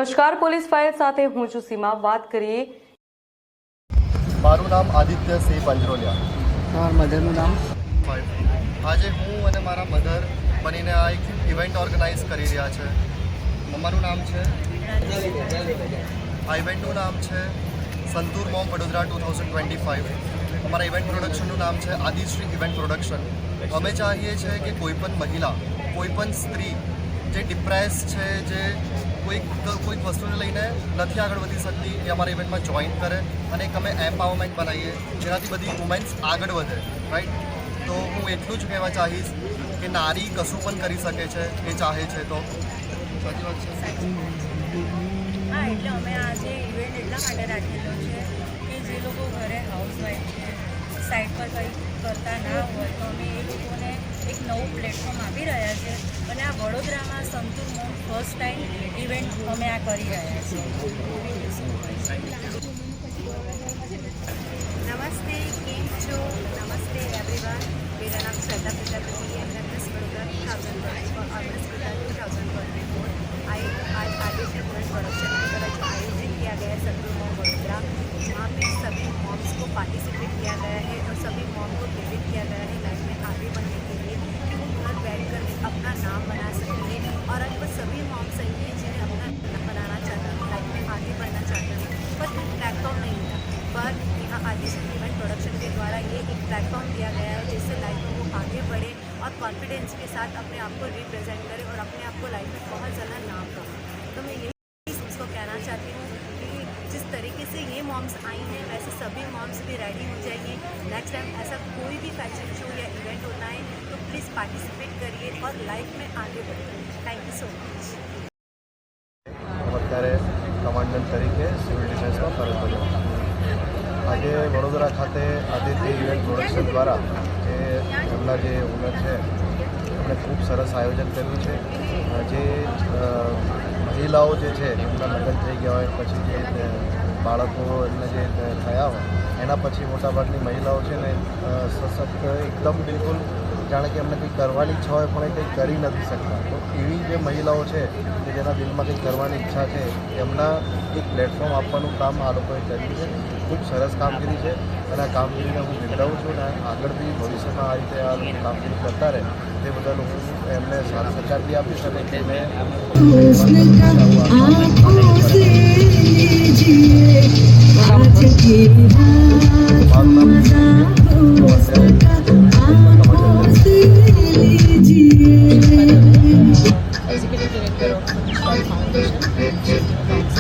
નમસ્કાર, police file સાથે હું છું સીમા। વાત કરીએ, મારું નામ આદિત્ય સિંહ પંજરોલિયા। તમારા મધરનું નામ? આજે હું અને મારા મધર બનીને આ એક ઇવેન્ટ ઓર્ગેનાઇઝ કરી રહ્યા છે। મમ્માનું નામ છે, આ ઇવેન્ટનું નામ છે સંતૂર મોમ વડોદરા 2025। અમારા ઇવેન્ટ પ્રોડક્શનનું નામ છે આદિશ્રી ઇવેન્ટ પ્રોડક્શન। અમે ચાહીએ છીએ કે કોઈપણ મહિલા, કોઈપણ સ્ત્રી જે ડિપ્રેસ છે, જે કોઈક વસ્તુને લઈને નથી આગળ વધી શકતી, એ અમારા ઇવેન્ટમાં જોઈન કરે અને એક અમે એમ્પાવરમેન્ટ બનાવીએ જેનાથી બધી વુમેન્સ આગળ વધે, રાઈટ। તો હું એટલું જ કહેવા ચાહીશ કે નારી કશું પણ કરી શકે છે એ ચાહે છે તો। સાચી વાત છે। હા, એટલે અમે આજે ઇવેન્ટ એટલા માટે રાખેલો છે કે જે લોકો ઘરે હાઉસવાઈફ છે, સાઈડ પર કંઈ કરતા ના હોય, તો અમે એ લોકોને એક નવું પ્લેટફોર્મ આપી રહ્યા છે અને આ વડોદરામાં santoor mom first time event અમે આ કરી રહ્યા છીએ। नमस्ते, केम छो? नमस्ते एवरीवन। मेरा नाम श्रद्धा प्रजापति है। मैं मिस वडोदरा 2024 और मिस गुजरात 2024 आज आदिश्री इवेंट प्रोडक्शन की तरफ आयोजित किया गया संतूर मोम वडोदरा, जहाँ पे सभी मॉम्स को पार्टिसिपेट किया गया है और सभी मॉम को प्रेरित किया गया है लाइफ में आगे बढ़ने के लिए कि वो घर बैठ कर अपना नाम बना सकती है। और आज वो सभी मॉम्स हैं जिन्हें अपना नाम बनाना चाहता है, लाइफ में आगे बढ़ना चाहते हैं, पर कोई प्लेटफॉर्म नहीं था। पर यहाँ आदिश्री इवेंट प्रोडक्शन के द्वारा ये एक प्लेटफॉर्म दिया गया है जिससे लाइफ में वो आगे बढ़े और कॉन्फिडेंस के साथ अपने आप को रिप्रेजेंट करे और अपने आप को लाइफ में बहुत ज़्यादा नाम कमाए। तो मैं यही उसको कहना चाहती हूँ कि जिस तरीके से ये मॉम्स आई हैं वैसे सभी मॉम्स भी रेडी हो जाइए। नेक्स्ट टाइम ऐसा कोई भी फैशन शो या इवेंट होता है तो प्लीज़ पार्टिसिपेट करिए और लाइफ में आगे बढ़िए। Thank you so much. અત્યારે કમાન્ડન્ટ તરીકે સિવિલ ડિફેન્સમાં ફરજ બજાવું છું। આજે વડોદરા ખાતે આદિત્ય ઇવેન્ટ પ્રોડક્શન દ્વારા જે એમના જે ઓનર છે એમણે ખૂબ સરસ આયોજન કર્યું છે। જે મહિલાઓ જે છે એમના લગ્ન થઈ ગયા હોય પછી જે બાળકો એમને જે થયા હોય એના પછી મોટાભાગની મહિલાઓ છે ને સશક્ત એકદમ બિલકુલ જાણે કે એમને કંઈક કરવાની ઈચ્છા હોય પણ એ કંઈક કરી નથી શકતા। તો એવી જે મહિલાઓ છે કે જેના દિલમાં કંઈક કરવાની ઈચ્છા છે એમના એક પ્લેટફોર્મ આપવાનું કામ આ લોકોએ કર્યું છે। ખૂબ સરસ કામગીરી છે અને આ કામગીરીને હું બિરદાવું છું ને આગળ બી ભવિષ્યમાં આ રીતે આ લોકો કામગીરી કરતા રહે તે બદલ હું એમને સાથ સહકાર બી આપીશ અને તેને એક્ઝિક્યુટિવ ડિરેક્ટર ઓફ ફાઉન્ડેશન।